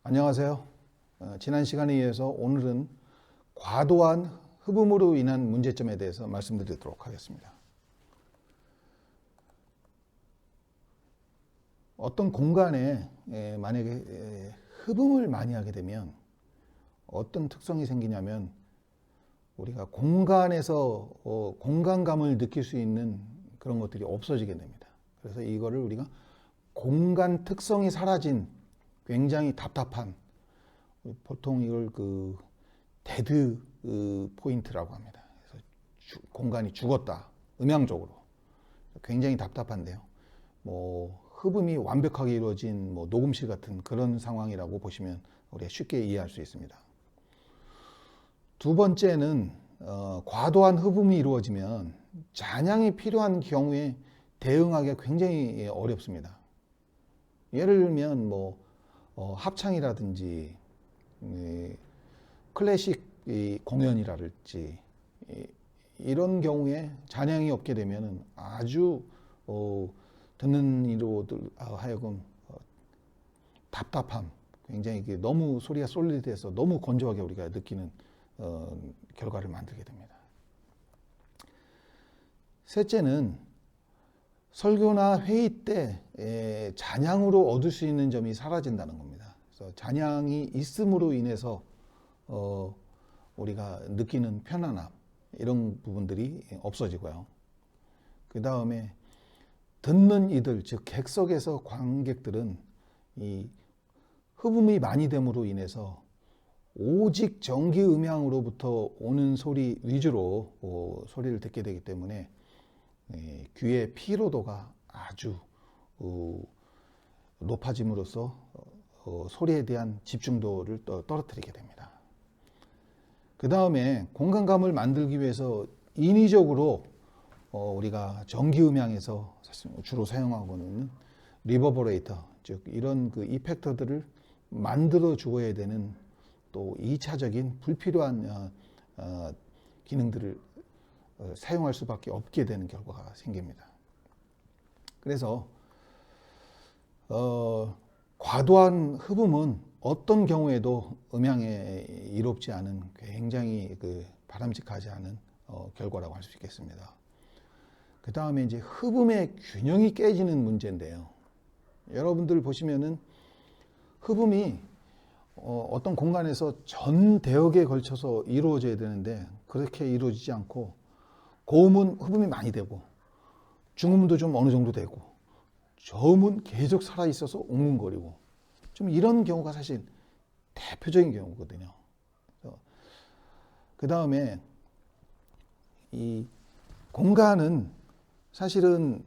안녕하세요. 지난 시간에 이어서 오늘은 과도한 흡음으로 인한 문제점에 대해서 말씀드리도록 하겠습니다. 어떤 공간에 만약에 흡음을 많이 하게 되면 어떤 특성이 생기냐면 우리가 공간에서 공간감을 느낄 수 있는 그런 것들이 없어지게 됩니다. 그래서 이거를 우리가 공간 특성이 사라진 굉장히 답답한, 보통 이걸 데드 포인트라고 합니다. 그래서 공간이 죽었다, 음향적으로 굉장히 답답한데요. 흡음이 완벽하게 이루어진 녹음실 같은 그런 상황이라고 보시면 우리가 쉽게 이해할 수 있습니다. 두 번째는 과도한 흡음이 이루어지면 잔향이 필요한 경우에 대응하기가 굉장히 어렵습니다. 예를 들면 합창이라든지 클래식 공연이라든지 이런 경우에 잔향이 없게 되면 아주 듣는 이로들 하여금 답답함, 굉장히 너무 소리가 솔리드해서 너무 건조하게 우리가 느끼는 결과를 만들게 됩니다. 셋째는 설교나 회의 때 잔향으로 얻을 수 있는 점이 사라진다는 겁니다. 그래서 잔향이 있음으로 인해서 우리가 느끼는 편안함, 이런 부분들이 없어지고요. 그 다음에 듣는 이들, 즉 객석에서 관객들은 이 흡음이 많이 됨으로 인해서 오직 정기 음향으로부터 오는 소리 위주로 소리를 듣게 되기 때문에 귀의 피로도가 아주 높아짐으로써 소리에 대한 집중도를 떨어뜨리게 됩니다. 그 다음에 공간감을 만들기 위해서 인위적으로 우리가 전기음향에서 주로 사용하고 있는 리버버레이터, 즉 이런 이펙터들을 만들어 주어야 되는 또 2차적인 불필요한 기능들을 사용할 수밖에 없게 되는 결과가 생깁니다. 그래서 과도한 흡음은 어떤 경우에도 음향에 이롭지 않은 굉장히 바람직하지 않은 결과라고 할 수 있겠습니다. 그 다음에 이제 흡음의 균형이 깨지는 문제인데요. 여러분들 보시면은 흡음이 어떤 공간에서 전 대역에 걸쳐서 이루어져야 되는데 그렇게 이루어지지 않고 고음은 흡음이 많이 되고 중음도 좀 어느 정도 되고 저음은 계속 살아있어서 웅웅거리고 좀 이런 경우가 사실 대표적인 경우거든요. 그 다음에 이 공간은 사실은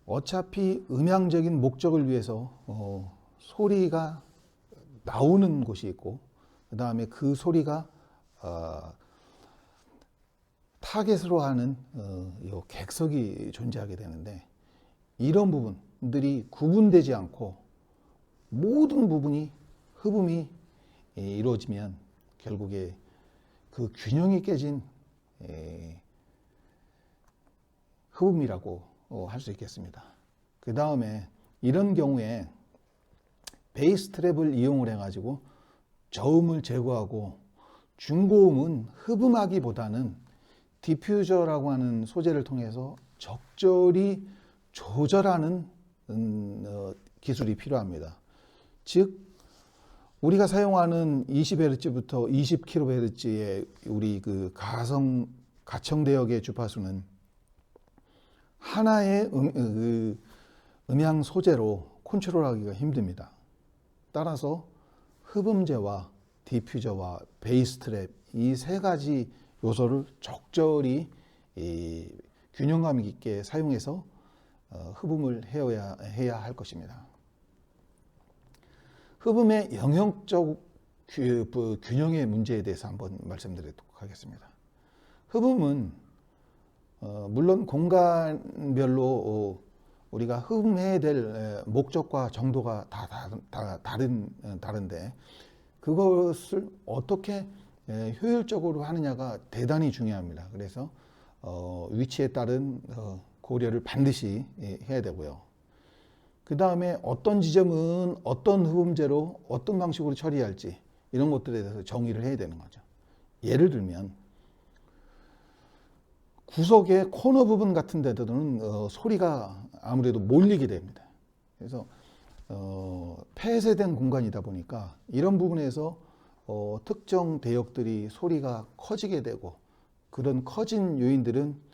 어차피 음향적인 목적을 위해서 소리가 나오는 곳이 있고 그 다음에 그 소리가 타겟으로 하는 객석이 존재하게 되는데 이런 부분들이 구분되지 않고 모든 부분이 흡음이 이루어지면 결국에 그 균형이 깨진 흡음이라고 할 수 있겠습니다. 그 다음에 이런 경우에 베이스 트랩을 이용을 해가지고 저음을 제거하고 중고음은 흡음하기보다는 디퓨저라고 하는 소재를 통해서 적절히 조절하는 기술이 필요합니다. 즉 우리가 사용하는 20Hz부터 20kHz의 우리 가청 대역의 주파수는 하나의 음향 소재로 컨트롤하기가 힘듭니다. 따라서 흡음재와 디퓨저와 베이스 트랩 이 세 가지 요소를 적절히 균형감 있게 사용해서 흡음을 해야 할 것입니다. 흡음의 영역적 균형의 문제에 대해서 한번 말씀드리도록 하겠습니다. 흡음은 물론 공간별로 우리가 흡음해야 될 목적과 정도가 다 다른데 그것을 어떻게 효율적으로 하느냐가 대단히 중요합니다. 그래서 위치에 따른 고려를 반드시 해야 되고요. 그 다음에 어떤 지점은 어떤 흡음재로 어떤 방식으로 처리할지 이런 것들에 대해서 정의를 해야 되는 거죠. 예를 들면 구석의 코너 부분 같은 데들은 소리가 아무래도 몰리게 됩니다. 그래서 폐쇄된 공간이다 보니까 이런 부분에서 특정 대역들이 소리가 커지게 되고, 그런 커진 요인들은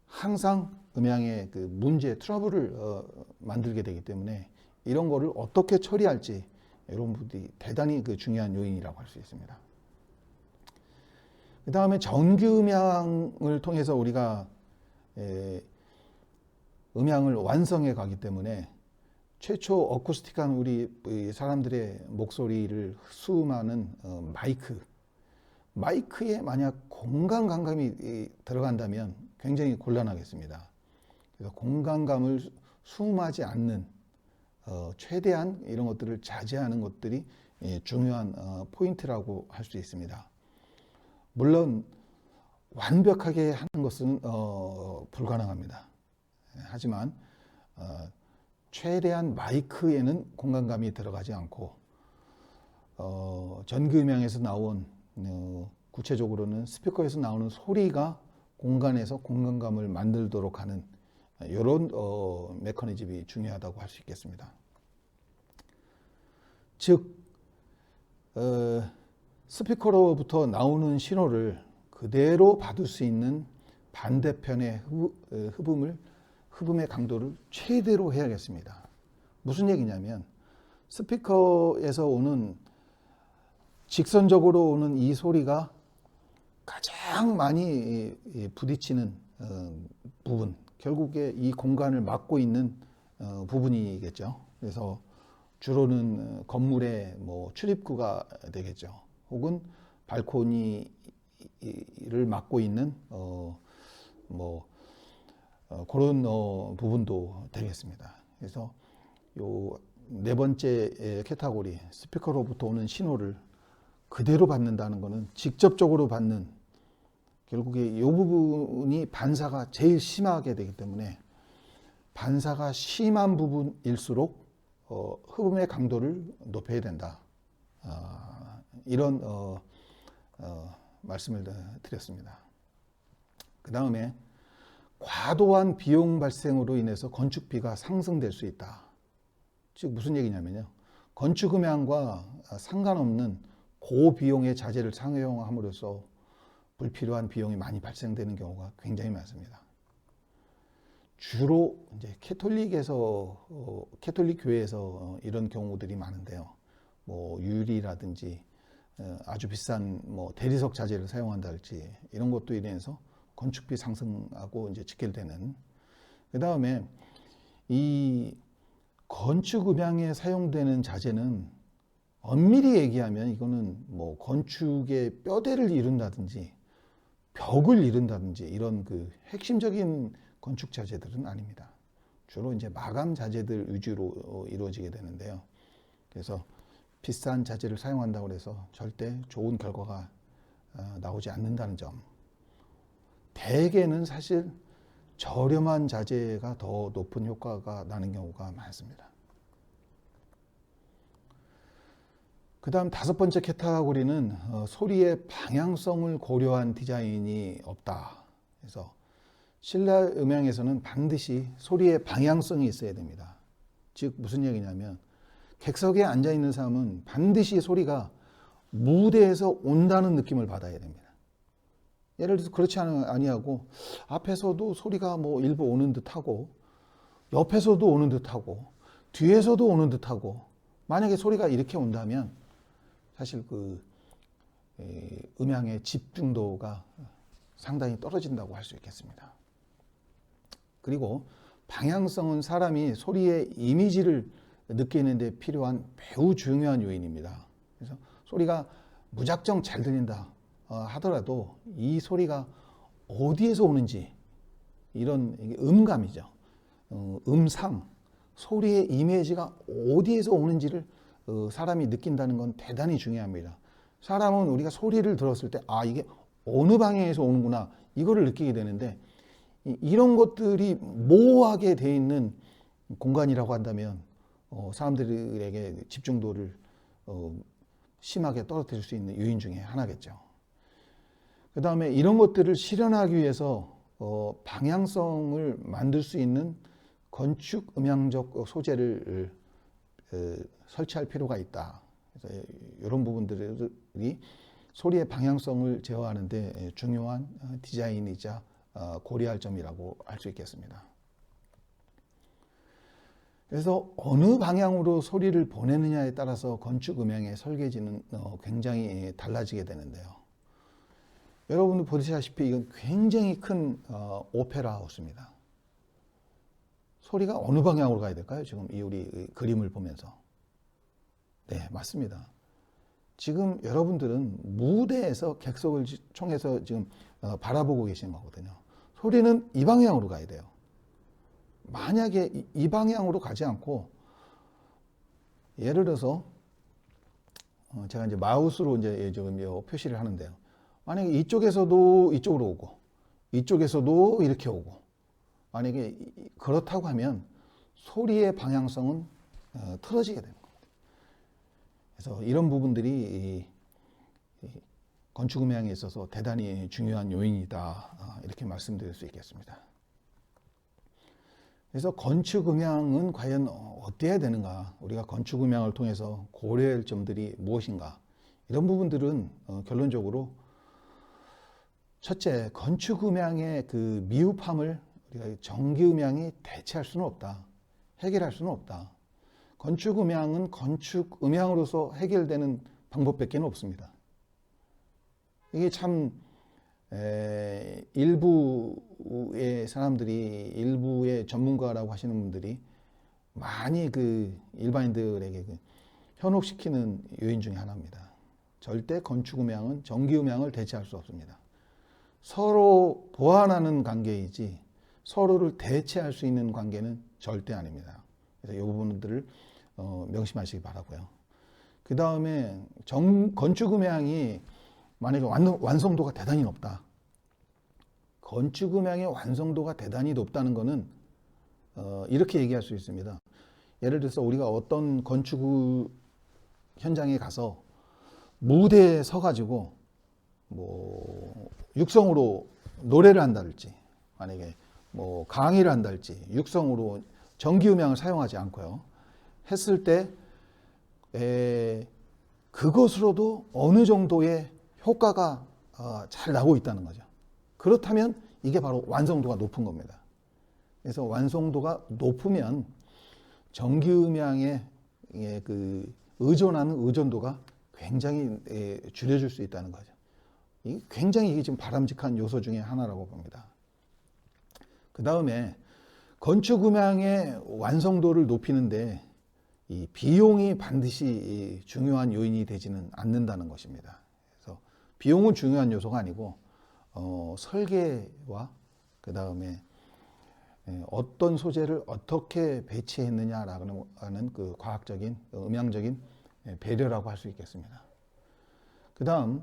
항상 음향의 그 문제, 트러블을 만들게 되기 때문에 이런 거를 어떻게 처리할지 이런 부분이 대단히 그 중요한 요인이라고 할 수 있습니다. 그 다음에 전기음향을 통해서 우리가 음향을 완성해 가기 때문에 최초 어쿠스틱한 우리 사람들의 목소리를 수음하는 마이크에 만약 공간 감감이 들어간다면 굉장히 곤란하겠습니다. 그래서 공간감을 수음하지 않는 최대한 이런 것들을 자제하는 것들이 중요한 포인트라고 할 수 있습니다. 물론 완벽하게 하는 것은 불가능합니다. 하지만 최대한 마이크에는 공간감이 들어가지 않고 전기음향에서 나온 구체적으로는 스피커에서 나오는 소리가 공간에서 공간감을 만들도록 하는 이런 메커니즘이 중요하다고 할 수 있겠습니다. 즉 스피커로부터 나오는 신호를 그대로 받을 수 있는 반대편의 흡음의 강도를 최대로 해야겠습니다. 무슨 얘기냐면 스피커에서 오는 직선적으로 오는 이 소리가 가장 많이 부딪히는 부분, 결국에 이 공간을 막고 있는 부분이겠죠. 그래서 주로는 건물의 출입구가 되겠죠. 혹은 발코니를 막고 있는 그런 부분도 되겠습니다. 그래서 요 네 번째 카테고리, 스피커로부터 오는 신호를 그대로 받는다는 것은 직접적으로 받는, 결국에 이 부분이 반사가 제일 심하게 되기 때문에 반사가 심한 부분일수록 흡음의 강도를 높여야 된다. 이런 말씀을 드렸습니다. 그 다음에 과도한 비용 발생으로 인해서 건축비가 상승될 수 있다. 즉 무슨 얘기냐면요, 건축음향과 상관없는 고비용의 자재를 사용함으로써 불필요한 비용이 많이 발생되는 경우가 굉장히 많습니다. 주로 이제 캐톨릭 교회에서 이런 경우들이 많은데요. 유리라든지 아주 비싼 대리석 자재를 사용한다든지 이런 것도 인해서 건축비 상승하고 이제 직결되는. 그 다음에 이 건축 음향에 사용되는 자재는 엄밀히 얘기하면 이거는 건축의 뼈대를 이룬다든지 벽을 이룬다든지 이런 그 핵심적인 건축 자재들은 아닙니다. 주로 이제 마감 자재들 위주로 이루어지게 되는데요. 그래서 비싼 자재를 사용한다고 해서 절대 좋은 결과가 나오지 않는다는 점. 대개는 사실 저렴한 자재가 더 높은 효과가 나는 경우가 많습니다. 그 다음 다섯 번째 카테고리는 소리의 방향성을 고려한 디자인이 없다. 그래서 실내 음향에서는 반드시 소리의 방향성이 있어야 됩니다. 즉 무슨 얘기냐면 객석에 앉아 있는 사람은 반드시 소리가 무대에서 온다는 느낌을 받아야 됩니다. 예를 들어서 그렇지 아니하고 앞에서도 소리가 일부 오는 듯하고 옆에서도 오는 듯하고 뒤에서도 오는 듯하고, 만약에 소리가 이렇게 온다면 사실 그 음향의 집중도가 상당히 떨어진다고 할 수 있겠습니다. 그리고 방향성은 사람이 소리의 이미지를 느끼는데 필요한 매우 중요한 요인입니다. 그래서 소리가 무작정 잘 들린다 하더라도 이 소리가 어디에서 오는지, 이런 음감이죠. 음상, 소리의 이미지가 어디에서 오는지를 사람이 느낀다는 건 대단히 중요합니다. 사람은 우리가 소리를 들었을 때 이게 어느 방향에서 오는구나 이거를 느끼게 되는데, 이런 것들이 모호하게 돼 있는 공간이라고 한다면 사람들에게 집중도를 심하게 떨어뜨릴 수 있는 요인 중에 하나겠죠. 그 다음에 이런 것들을 실현하기 위해서 방향성을 만들 수 있는 건축 음향적 소재를 설치할 필요가 있다. 그래서 이런 부분들이 소리의 방향성을 제어하는 데 중요한 디자인이자 고려할 점이라고 할 수 있겠습니다. 그래서 어느 방향으로 소리를 보내느냐에 따라서 건축 음향의 설계지는 굉장히 달라지게 되는데요. 여러분들 보시다시피 이건 굉장히 큰 오페라 하우스입니다. 소리가 어느 방향으로 가야 될까요? 지금 이 우리 그림을 보면서. 네, 맞습니다. 지금 여러분들은 무대에서 객석을 총해서 지금 바라보고 계시는 거거든요. 소리는 이 방향으로 가야 돼요. 만약에 이 방향으로 가지 않고, 예를 들어서 제가 이제 마우스로 이제 지금 표시를 하는데요. 만약에 이쪽에서도 이쪽으로 오고, 이쪽에서도 이렇게 오고, 만약에 그렇다고 하면 소리의 방향성은 틀어지게 됩니다. 그래서 이런 부분들이 건축 음향에 있어서 대단히 중요한 요인이다, 이렇게 말씀드릴 수 있겠습니다. 그래서 건축 음향은 과연 어때야 되는가, 우리가 건축 음향을 통해서 고려할 점들이 무엇인가, 이런 부분들은 결론적으로 첫째, 건축 음향의 그 미흡함을 우리가 전기 음향이 대체할 수는 없다, 해결할 수는 없다. 건축 음향은 건축 음향으로서 해결되는 방법밖에 없습니다. 이게 참 일부의 사람들이, 일부의 전문가라고 하시는 분들이 많이 그 일반인들에게 현혹시키는 요인 중에 하나입니다. 절대 건축 음향은 전기 음향을 대체할 수 없습니다. 서로 보완하는 관계이지 서로를 대체할 수 있는 관계는 절대 아닙니다. 그래서 이 부분들을 명심하시기 바라고요. 그 다음에 건축 음향이 만약에 완성도가 대단히 높다. 건축 음향의 완성도가 대단히 높다는 것은 이렇게 얘기할 수 있습니다. 예를 들어서 우리가 어떤 건축 현장에 가서 무대에 서가지고 뭐 육성으로 노래를 한다든지, 만약에 뭐 강의를 한다든지 육성으로 전기 음향을 사용하지 않고요 했을 때 그것으로도 어느 정도의 효과가 잘 나고 있다는 거죠. 그렇다면 이게 바로 완성도가 높은 겁니다. 그래서 완성도가 높으면 전기 음향에 그 의존하는 의존도가 굉장히 줄여질 수 있다는 거죠. 굉장히 이게 지금 바람직한 요소 중에 하나라고 봅니다. 그 다음에 건축 음향의 완성도를 높이는데 이 비용이 반드시 중요한 요인이 되지는 않는다는 것입니다. 그래서 비용은 중요한 요소가 아니고 설계와 그 다음에 어떤 소재를 어떻게 배치했느냐라는 하는 그 과학적인 음향적인 배려라고 할 수 있겠습니다. 그 다음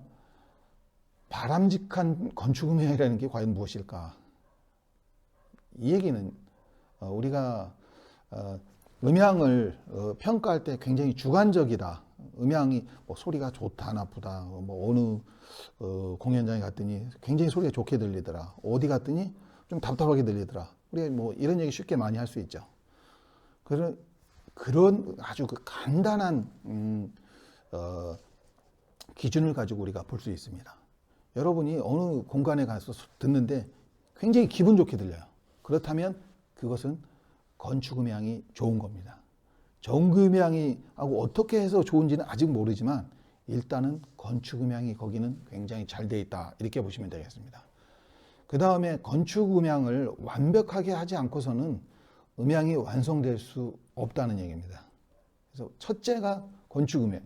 바람직한 건축 음향이라는 게 과연 무엇일까? 이 얘기는 우리가 음향을 평가할 때 굉장히 주관적이다. 음향이 뭐 소리가 좋다 나쁘다, 뭐 어느 공연장에 갔더니 굉장히 소리가 좋게 들리더라, 어디 갔더니 좀 답답하게 들리더라, 우리가 뭐 이런 얘기 쉽게 많이 할 수 있죠. 그런 아주 그 간단한 기준을 가지고 우리가 볼 수 있습니다. 여러분이 어느 공간에 가서 듣는데 굉장히 기분 좋게 들려요. 그렇다면 그것은 건축 음향이 좋은 겁니다. 전기 음향이 하고 어떻게 해서 좋은지는 아직 모르지만 일단은 건축 음향이 거기는 굉장히 잘 돼 있다, 이렇게 보시면 되겠습니다. 그 다음에 건축 음향을 완벽하게 하지 않고서는 음향이 완성될 수 없다는 얘기입니다. 그래서 첫째가 건축 음향.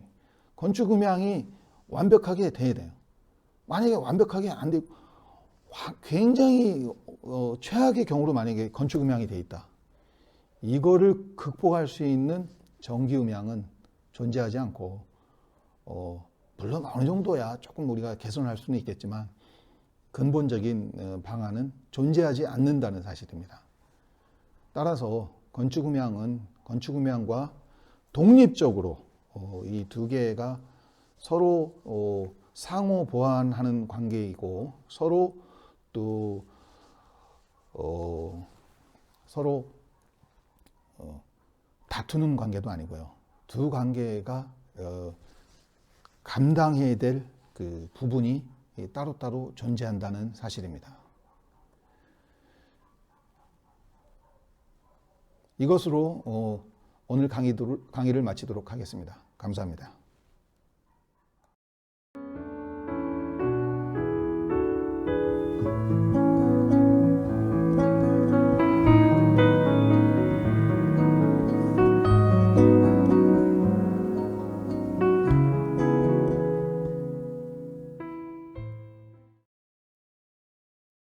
건축 음향이 완벽하게 돼야 돼요. 만약에 완벽하게 안 되고 굉장히 최악의 경우로 만약에 건축 음향이 돼 있다, 이거를 극복할 수 있는 전기 음향은 존재하지 않고, 물론 어느 정도야 조금 우리가 개선할 수는 있겠지만 근본적인 방안은 존재하지 않는다는 사실입니다. 따라서 건축음향과 독립적으로 이 두 개가 서로 상호 보완하는 관계이고 서로 또 서로 다투는 관계도 아니고요. 두 관계가 감당해야 될 그 부분이 따로따로 존재한다는 사실입니다. 이것으로 오늘 강의를 마치도록 하겠습니다. 감사합니다.